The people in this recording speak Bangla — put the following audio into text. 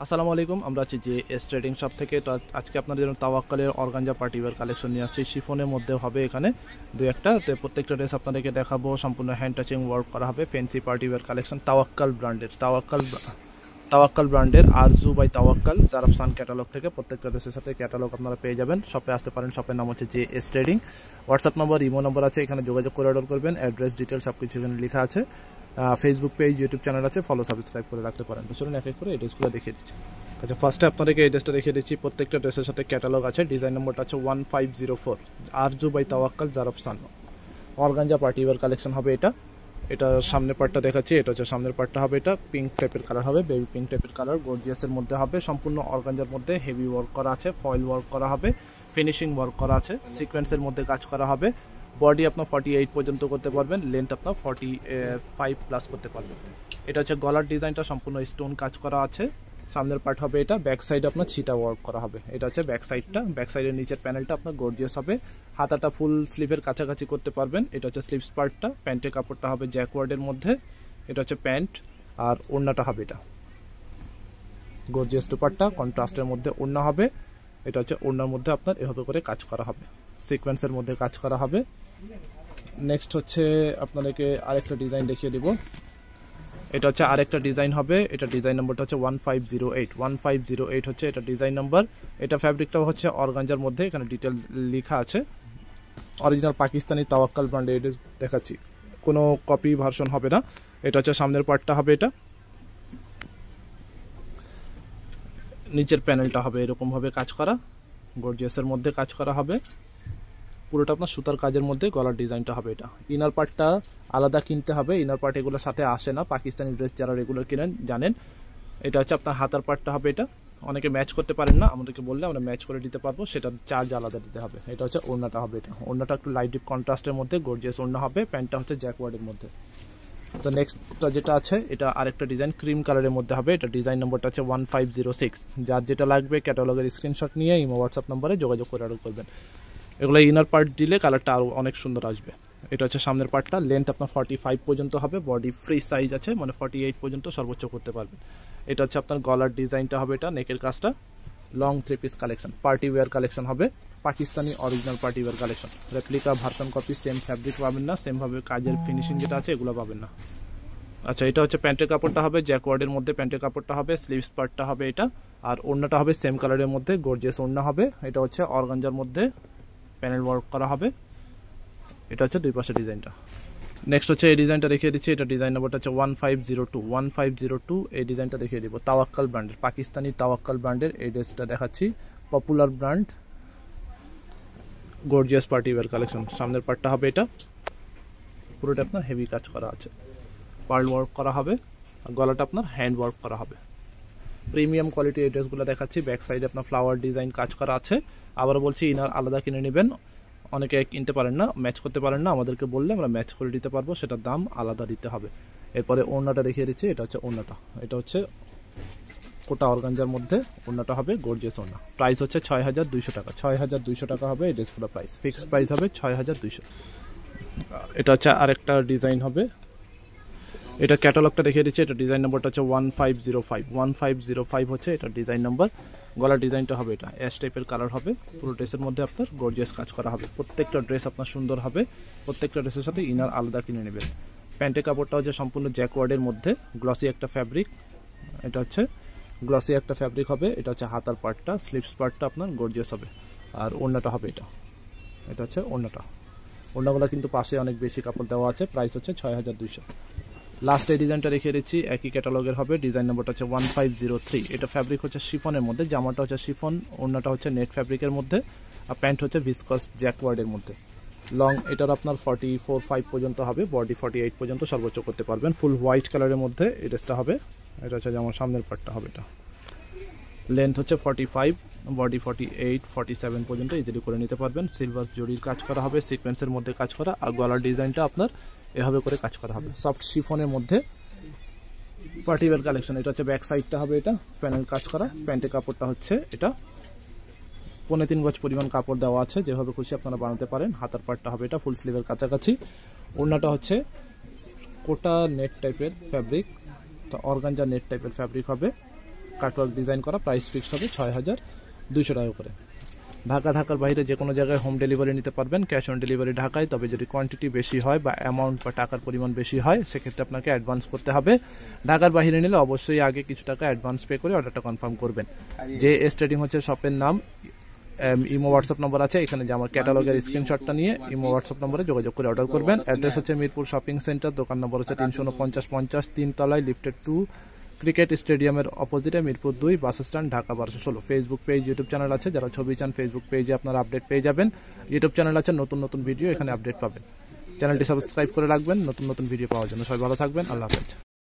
আসসালামু আলাইকুম। আমরা আছি যে এস ট্রেডিং শপ থেকে। তো আজকে আপনাদের জন্য তাওয়াক্কালের অর্গানজা পার্টিওয়ার কালেকশন নিয়ে আসছি। শিফনের মধ্যে হবে এখানে দু একটা, তো প্রত্যেকটা ড্রেস আপনাদেরকে দেখাবো। সম্পূর্ণ হ্যান্ড টাচিং ওয়ার্ক করা হবে, ফ্যান্সি পার্টিওয়ার কালেকশন। তাওয়াক্কাল ব্র্যান্ডের আরজু বাই তাওয়াক্কাল জারাফসান ক্যাটালগ থেকে প্রত্যেকটা ড্রেসের সাথে ক্যাটালগ আপনারা পেয়ে যাবেন। শপে আসতে পারেন। শপের নাম হচ্ছে যে S trading. WhatsApp number, imo number আছে, এখানে যোগাযোগ করে অর্ডার করবেন। অ্যাড্রেস ডিটেলস সব কিছু এখানে লেখা আছে। ফেসবুক পেজ, ইউটিউব চ্যানেল আছে, ফলো সাবস্ক্রাইব করে রাখতে পারেন। তো চলুন এক এক করে এই ড্রেসগুলো দেখিয়ে দিচ্ছি। আচ্ছা, ফার্স্টে আপনাদেরকে এই ড্রেসটা দেখিয়ে দিচ্ছি। প্রত্যেকটা ড্রেসের সাথে ক্যাটালগ আছে। ডিজাইন নম্বরটা আছে 1504, Arzoo by Tawakkal Zarafshan organza party wear collection হবে এটা। এটা সামনের পার্টটা দেখাচ্ছি। এটা হচ্ছে সামনের পার্টটা হবে, এটা পিঙ্ক টাইপের কালার হবে, বেবি পিঙ্ক টাইপের কালার, গর্জিয়াসের মধ্যে হবে। সম্পূর্ণ অর্গানজার মধ্যে হেভি ওয়ার্ক করা আছে, ফয়েল ওয়ার্ক করা হবে, ফিনিশিং ওয়ার্ক করা আছে, সিকোয়েন্সের মধ্যে কাজ করা হবে। বডি আপনার 48 পর্যন্ত করতে পারবেন, লেন্থ আপনার 45 প্লাস করতে পারবেন। এটা হচ্ছে গলার ডিজাইনটা সম্পূর্ণ স্টোন কাজ করা আছে। সামনের পার্ট হবে এটা, ব্যাক সাইড আপনার ছিটা ওয়ার্ক করা হবে। এটা হচ্ছে ব্যাক সাইডটা। ব্যাক সাইডের নিচের প্যানেলটা আপনার গর্জিয়াস হবে। হাতাটা ফুল স্লিভের কাছাকাছি করতে পারবেন। এটা হচ্ছে স্লিভস পার্টটা। প্যান্টের কাপড়টা হবে জ্যাকওয়ার্ডের মধ্যে। এটা হচ্ছে প্যান্ট, আর ওড়নাটা হবে এটা গর্জিয়াস দুপাট্টা, কন্ট্রাস্টের মধ্যে ওড়না হবে। এটা হচ্ছে ওড়নার মধ্যে আপনার এভাবে করে কাজ করা হবে, সিকোয়েন্সের মধ্যে কাজ করা হবে। নেক্সট হচ্ছে আপনাদেরকে আরেকটা ডিজাইন দেখিয়ে দিব। এটা হচ্ছে আরেকটা ডিজাইন হবে। এটা ডিজাইন নম্বরটা হচ্ছে 1508 হচ্ছে এটা ডিজাইন নম্বর। এটা ফ্যাব্রিকটাও হচ্ছে অর্গানজার মধ্যে, এখানে ডিটেল লেখা আছে। অরিজিনাল পাকিস্তানি তাওয়াক্কাল ব্র্যান্ডে এটা দেখাচ্ছি, কোনো কপি ভার্সন হবে না। এটা হচ্ছে সামনের পার্টটা হবে, এটা নিচের প্যানেলটা হবে এরকম ভাবে কাজ করা, গর্জিয়াসের মধ্যে কাজ করা হবে। পুরোটা আপনার সুতার কাজের মধ্যে গলার ডিজাইনটা হবে। এটা ইনার পার্টটা আলাদা কিনতে হবে, ইনার পার্ট এগুলোর সাথে আসে না। পাকিস্তানি ড্রেস যারা রেগুলার কিনেন জানেন। এটা হচ্ছে আপনার হাতার পার্টটা হবে। এটা অনেকে ম্যাচ করতে পারেন না, আমাদেরকে বললে আমরা ম্যাচ করে দিতে পারবো, সেটা চার্জ আলাদা দিতে হবে। এটা হচ্ছে ওড়নাটা হবে। এটা ওড়নাটা একটু লাইট ডিপ কন্ট্রাস্টের মধ্যে গর্জিয়াস ওড়না হবে। প্যান্টটা হচ্ছে জ্যাকওয়ার্ডের মধ্যে। তো নেক্সটটা যেটা আছে, এটা আরেকটা ডিজাইন ক্রিম কালারের মধ্যে হবে। এটা ডিজাইন নম্বরটা হচ্ছে 1506। যার যেটা লাগবে ক্যাটালগের স্ক্রিনশট নিয়ে ইমো হোয়াটসঅ্যাপ নম্বরে যোগাযোগ করে অর্ডার করবেন। এগুলো ইনার পার্ট দিলে কালারটা আরও অনেক সুন্দর আসবে। এটা হচ্ছে সামনের পার্টটা, লেন্থ আপনার 45 পর্যন্ত হবে, বডি ফ্রি সাইজ আছে, মানে 48 পর্যন্ত সর্বোচ্চ করতে পারবেন। এটা হচ্ছে আপনার গলার ডিজাইনটা হবে। এটা নেকের কাজটা long 3 piece collection, party wear collection হবে। Pakistani original party wear collection. Replica version copy same fabric পাবেন না, সেমভাবে কাজের ফিনিশিং যেটা আছে এগুলো পাবেন না। আচ্ছা, এটা হচ্ছে প্যান্টের কাপড়টা হবে, জ্যাকওয়ার্ডের মধ্যে প্যান্টের কাপড়টা হবে, স্লিভস পার্টটা হবে এটা, আর ওড়নাটা হবে সেম কালারের মধ্যে গর্জিয়াস ওড়না হবে। এটা হচ্ছে অর্গানজার মধ্যে প্যানেল ওয়ার্ক করা হবে। এটা হচ্ছে দুই পাশে ডিজাইনটা। নেক্সট হচ্ছে এই ডিজাইনটা দেখিয়ে দিচ্ছি। এটা ডিজাইন নম্বরটা হচ্ছে 1502। এই ডিজাইনটা দেখিয়ে দিব, তাওয়াক্কাল ব্র্যান্ডের, পাকিস্তানি তাওয়াক্কাল ব্র্যান্ডের এই ড্রেসটা দেখাচ্ছি। Popular brand, gorgeous party wear collection. সামনের পার্টটা হবে এটা, পুরোটা আপনার হেভি কাজ করা আছে, পার্ল ওয়ার্ক করা হবে, আর গলাটা আপনার হ্যান্ড ওয়ার্ক করা হবে। প্রিমিয়াম কোয়ালিটি এই ড্রেসগুলো দেখাচ্ছি। ব্যাক সাইডে আপনার ফ্লাওয়ার ডিজাইন কাজ করা আছে। আবার বলছি, ইনার আলাদা কিনে নেবেন। অনেকে কিনতে পারেন না, ম্যাচ করতে পারেন না, আমাদেরকে বললে আমরা ম্যাচ করে দিতে পারবো, সেটার দাম আলাদা দিতে হবে। এরপরে ওড়নাটা দেখিয়ে দিচ্ছি। এটা হচ্ছে ওড়নাটা, এটা হচ্ছে কোটা অর্গানজার মধ্যে ওড়নাটা হবে গর্জিয়াস ওড়না। প্রাইস হচ্ছে 6200 টাকা। 6200 টাকা হবে এই ড্রেসগুলো প্রাইস, ফিক্সড প্রাইস হবে 6200। এটা হচ্ছে আরেকটা ডিজাইন হবে। এটা ক্যাটালগটা দেখিয়ে দিচ্ছি। এটা ডিজাইন নম্বরটা হচ্ছে 1505 হচ্ছে এটা ডিজাইন নম্বর। গলার ডিজাইনটা হবে এটা অ্যাশ টাইপের কালার হবে। পুরো ড্রেসের মধ্যে আপনার গর্জিয়াস কাজ করা হবে। প্রত্যেকটা ড্রেস আপনার সুন্দর হবে। প্রত্যেকটা ড্রেসের সাথে ইনার আলাদা কিনে নেবেন। প্যান্টের কাপড়টা হচ্ছে সম্পূর্ণ জ্যাকওয়ার্ডের মধ্যে, গ্লসি একটা ফ্যাব্রিক। এটা হচ্ছে গ্লসি একটা ফ্যাব্রিক হবে। এটা হচ্ছে হাতার পার্টটা, স্লিভস পার্টটা আপনার গর্জিয়াস হবে, আর ওড়নাটা হবে এটা। এটা হচ্ছে ওড়নাটা। ওড়নাগুলো কিন্তু পাশে অনেক বেশি কাপড় দেওয়া আছে। প্রাইস হচ্ছে 6200। লাস্ট এই ডিজাইনটা দেখিয়ে দিচ্ছি, একই ক্যাটালগের হবে। ডিজাইন নম্বরটা হচ্ছে 1503। এটা ফ্যাব্রিক হচ্ছে শিফনের মধ্যে, জামাটা হচ্ছে শিফন, ওড়নাটা হচ্ছে নেট ফ্যাব্রিকের মধ্যে, আর প্যান্ট হচ্ছে ভিসকস জ্যাকওয়ার্ডের মধ্যে। লং এটার আপনার 44-45 পর্যন্ত হবে, বডি 48 পর্যন্ত সর্বোচ্চ করতে পারবেন। ফুল হোয়াইট কালারের মধ্যে এই ড্রেসটা হবে। এটা হচ্ছে যেমন সামনের পার্টটা হবে। এটা লেন্থ হচ্ছে 45, বডি 48-47 পর্যন্ত ইজিলি করে নিতে পারবেন। সিলভার জরির কাজ করা হবে, সিকোয়েন্সের মধ্যে কাজ করা, আর গলার ডিজাইনটা আপনার এভাবে করে কাজ করা হবে, সফট শিফনের মধ্যে পার্টি ওয়্যার কালেকশন। এটা হচ্ছে ব্যাক সাইডটা হবে, এটা প্যানেল কাজ করা। প্যান্টের কাপড়টা হচ্ছে এটা 3.5 গজ পরিমাণ কাপড় দেওয়া আছে, যেভাবে খুশি আপনারা বানাতে পারেন। হাতার পার্টটা হবে এটা ফুল স্লিভের কাছাকাছি। ওড়নাটা হচ্ছে কোটা নেট টাইপের ফ্যাব্রিক, অর্গানজা নেট টাইপের ফ্যাব্রিক হবে। কাটওয়ার্ক ডিজাইন করা, প্রাইস ফিক্সড হবে 6200 টাকা করে। ঢাকার বাইরে যে কোনো জায়গায় হোম ডেলিভারি নিতে পারবেন, ক্যাশ অন ডেলিভারি ঢাকায়। তবে যদি কোয়ান্টিটি বেশি হয় বা অ্যামাউন্ট বা টাকার পরিমাণ বেশি হয় সেক্ষেত্রে আপনাকে অ্যাডভান্স করতে হবে। ঢাকার বাইরে নিলে অবশ্যই আগে কিছু টাকা অ্যাডভান্স পে করে অর্ডারটা কনফার্ম করবেন। যে এস ট্রেডিং হচ্ছে শপের নাম। ইমো হোয়াটসঅ্যাপ নম্বর আছে এখানে, যে আমার ক্যাটালগের স্ক্রিনশটটা নিয়ে ইমো হোয়াটসঅ্যাপ নম্বরে যোগাযোগ করে অর্ডার করবেন। অ্যাড্রেস হচ্ছে মিরপুর শপিং সেন্টার, দোকান নম্বর হচ্ছে 34950 3 তলায়, লিফটেড 2, ক্রিকেট স্টেডিয়ামের অপোজিটে, Mirpur 2 bus stand, Dhaka 1216। Facebook page, YouTube channel আছে, যারা ছবি চান ফেসবুক পেজে আপনারা আপডেট পেয়ে যাবেন। ইউটিউব চ্যানেল আছে, নতুন ভিডিও এখানে আপডেট পাবেন। চ্যানেলটি সাবস্ক্রাইব করে রাখবেন নতুন ভিডিও পাওয়ার জন্য। সবাই ভালো থাকবেন, আল্লাহ হাফেজ।